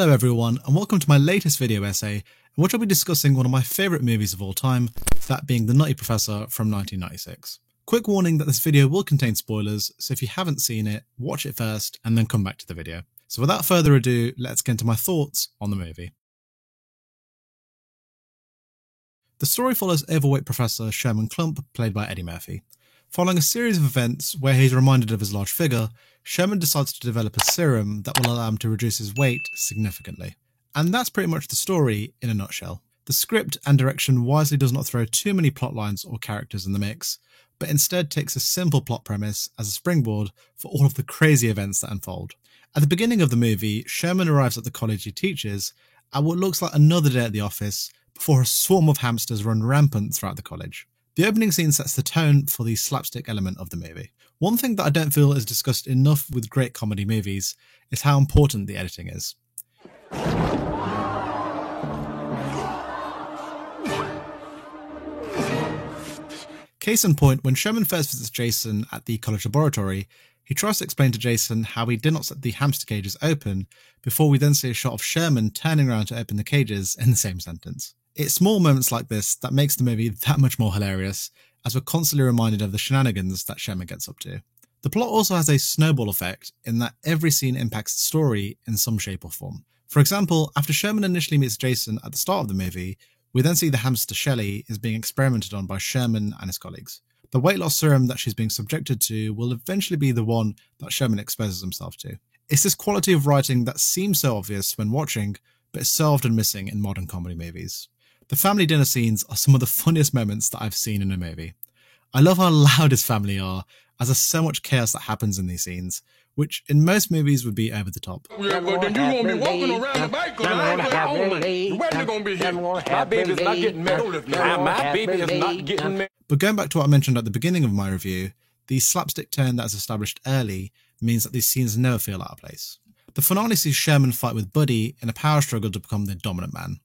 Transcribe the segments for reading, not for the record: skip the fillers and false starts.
Hello everyone, and welcome to my latest video essay, in which I'll be discussing one of my favourite movies of all time, that being The Nutty Professor from 1996. Quick warning that this video will contain spoilers, so if you haven't seen it, watch it first and then come back to the video. So without further ado, let's get into my thoughts on the movie. The story follows overweight Professor Sherman Klump, played by Eddie Murphy. Following a series of events where he's reminded of his large figure, Sherman decides to develop a serum that will allow him to reduce his weight significantly. And that's pretty much the story in a nutshell. The script and direction wisely does not throw too many plot lines or characters in the mix, but instead takes a simple plot premise as a springboard for all of the crazy events that unfold. At the beginning of the movie, Sherman arrives at the college he teaches at what looks like another day at the office before a swarm of hamsters run rampant throughout the college. The opening scene sets the tone for the slapstick element of the movie. One thing that I don't feel is discussed enough with great comedy movies is how important the editing is. Case in point, when Sherman first visits Jason at the college laboratory, he tries to explain to Jason how he did not set the hamster cages open, before we then see a shot of Sherman turning around to open the cages in the same sentence. It's small moments like this that makes the movie that much more hilarious, as we're constantly reminded of the shenanigans that Sherman gets up to. The plot also has a snowball effect in that every scene impacts the story in some shape or form. For example, after Sherman initially meets Jason at the start of the movie, we then see the hamster Shelley is being experimented on by Sherman and his colleagues. The weight loss serum that she's being subjected to will eventually be the one that Sherman exposes himself to. It's this quality of writing that seems so obvious when watching, but is so often missing in modern comedy movies. The family dinner scenes are some of the funniest moments that I've seen in a movie. I love how loud his family are, as there's so much chaos that happens in these scenes, which in most movies would be over the top. Yeah, but then you gonna be walking around the bike because I ain't got the wedding gonna be here. My baby's not getting married. My baby is not getting married. But going back to what I mentioned at the beginning of my review, the slapstick tone that is established early means that these scenes never feel out of place. The finale sees Sherman fight with Buddy in a power struggle to become the dominant man.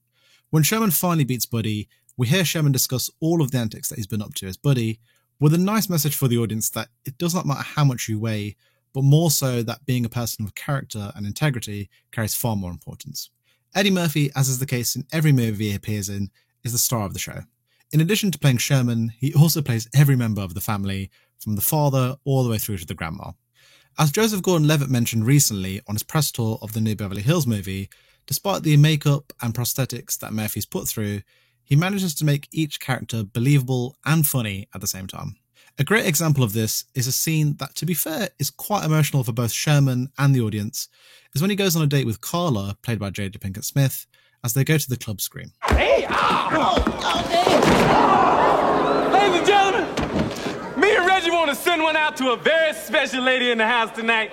When Sherman finally beats Buddy, we hear Sherman discuss all of the antics that he's been up to as Buddy, with a nice message for the audience that it does not matter how much you weigh, but more so that being a person of character and integrity carries far more importance. Eddie Murphy, as is the case in every movie he appears in, is the star of the show. In addition to playing Sherman, he also plays every member of the family, from the father all the way through to the grandma. As Joseph Gordon-Levitt mentioned recently on his press tour of the new Beverly Hills movie, despite the makeup and prosthetics that Murphy's put through, he manages to make each character believable and funny at the same time. A great example of this is a scene that, to be fair, is quite emotional for both Sherman and the audience, is when he goes on a date with Carla, played by Jada Pinkett Smith, as they go to the club Scream. Hey, ladies and gentlemen, me and Reggie want to send one out to a very special lady in the house tonight.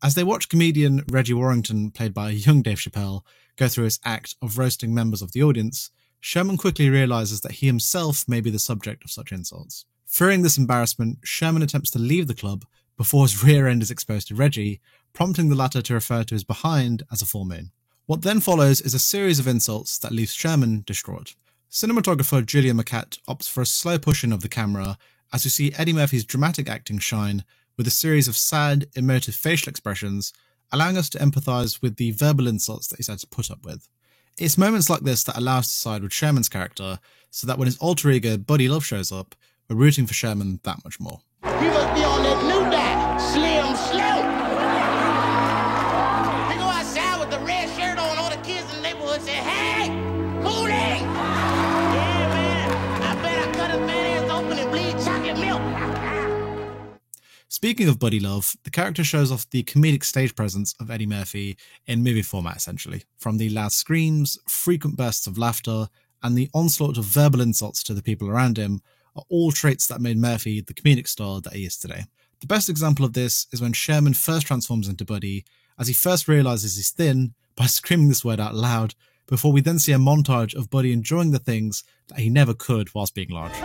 As they watch comedian Reggie Warrington, played by young Dave Chappelle, go through his act of roasting members of the audience, Sherman quickly realises that he himself may be the subject of such insults. Fearing this embarrassment, Sherman attempts to leave the club before his rear end is exposed to Reggie, prompting the latter to refer to his behind as a full moon. What then follows is a series of insults that leaves Sherman distraught. Cinematographer Julia McCat opts for a slow push-in of the camera as we see Eddie Murphy's dramatic acting shine with a series of sad, emotive facial expressions, allowing us to empathise with the verbal insults that he's had to put up with. It's moments like this that allow us to side with Sherman's character, so that when his alter ego Buddy Love shows up, we're rooting for Sherman that much more. He must be on that new diet, Slim Slow. They go outside with the red shirt on, all the kids in the neighborhood say, "Hey, Cooley!" Yeah, man, I bet I cut his fat ass open and bleed chocolate milk. Speaking of Buddy Love, the character shows off the comedic stage presence of Eddie Murphy in movie format essentially, from the loud screams, frequent bursts of laughter, and the onslaught of verbal insults to the people around him are all traits that made Murphy the comedic star that he is today. The best example of this is when Sherman first transforms into Buddy, as he first realises he's thin by screaming this word out loud, before we then see a montage of Buddy enjoying the things that he never could whilst being large.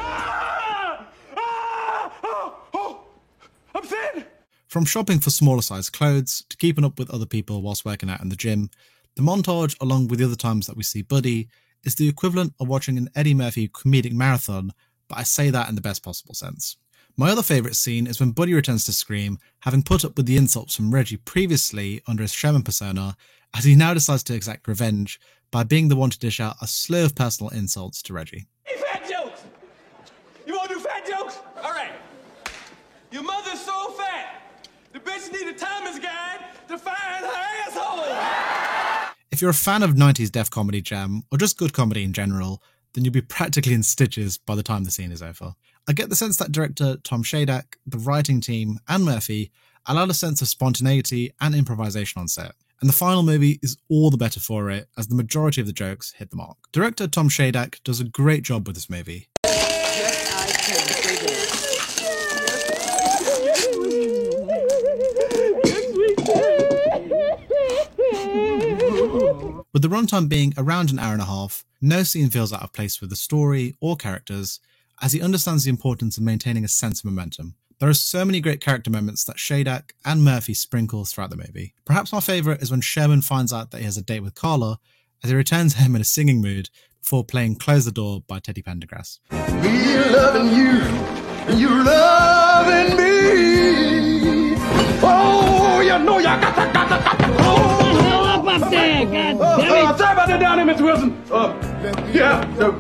I'm thin! From shopping for smaller sized clothes to keeping up with other people whilst working out in the gym, the montage, along with the other times that we see Buddy, is the equivalent of watching an Eddie Murphy comedic marathon, but I say that in the best possible sense. My other favourite scene is when Buddy returns to Scream, having put up with the insults from Reggie previously under his Sherman persona, as he now decides to exact revenge by being the one to dish out a slew of personal insults to Reggie. Hey, fat jokes! You wanna do fat jokes? All right. Your mother's so fat, the bitch need a Thomas guide to find her asshole! If you're a fan of 90s deaf comedy jam, or just good comedy in general, then you'll be practically in stitches by the time the scene is over. I get the sense that director Tom Shadak, the writing team, and Murphy allowed a sense of spontaneity and improvisation on set, and the final movie is all the better for it, as the majority of the jokes hit the mark. Director Tom Shadak does a great job with this movie. With the runtime being around an hour and a half, no scene feels out of place with the story or characters, as he understands the importance of maintaining a sense of momentum. There are so many great character moments that Shadak and Murphy sprinkle throughout the movie. Perhaps my favourite is when Sherman finds out that he has a date with Carla, as he returns home in a singing mood before playing Close the Door by Teddy Pendergrass. Me loving you, and you loving me. Oh, you know you got to. Up there, God Sorry about that down there, Mr. Wilson.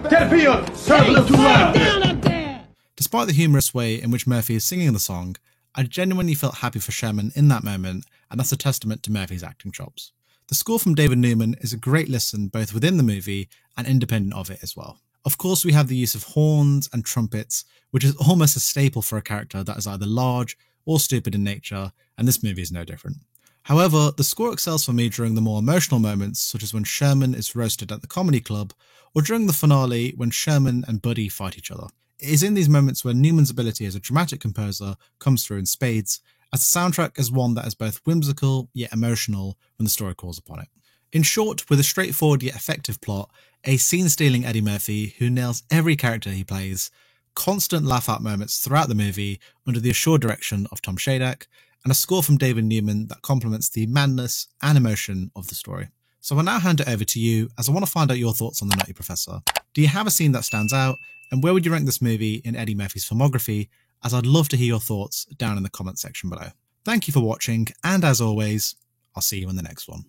Teddy P turned a little too loud. down up there! Despite the humorous way in which Murphy is singing the song, I genuinely felt happy for Sherman in that moment, and that's a testament to Murphy's acting chops. The score from David Newman is a great listen both within the movie and independent of it as well. Of course, we have the use of horns and trumpets, which is almost a staple for a character that is either large or stupid in nature, and this movie is no different. However, the score excels for me during the more emotional moments, such as when Sherman is roasted at the comedy club, or during the finale when Sherman and Buddy fight each other. It is in these moments where Newman's ability as a dramatic composer comes through in spades, as the soundtrack is one that is both whimsical yet emotional when the story calls upon it. In short, with a straightforward yet effective plot, a scene-stealing Eddie Murphy who nails every character he plays, constant laugh-out moments throughout the movie under the assured direction of Tom Shadak, and a score from David Newman that complements the madness and emotion of the story. So I'll now hand it over to you, as I want to find out your thoughts on The Nutty Professor. Do you have a scene that stands out, and where would you rank this movie in Eddie Murphy's filmography, as I'd love to hear your thoughts down in the comment section below. Thank you for watching, and as always, I'll see you in the next one.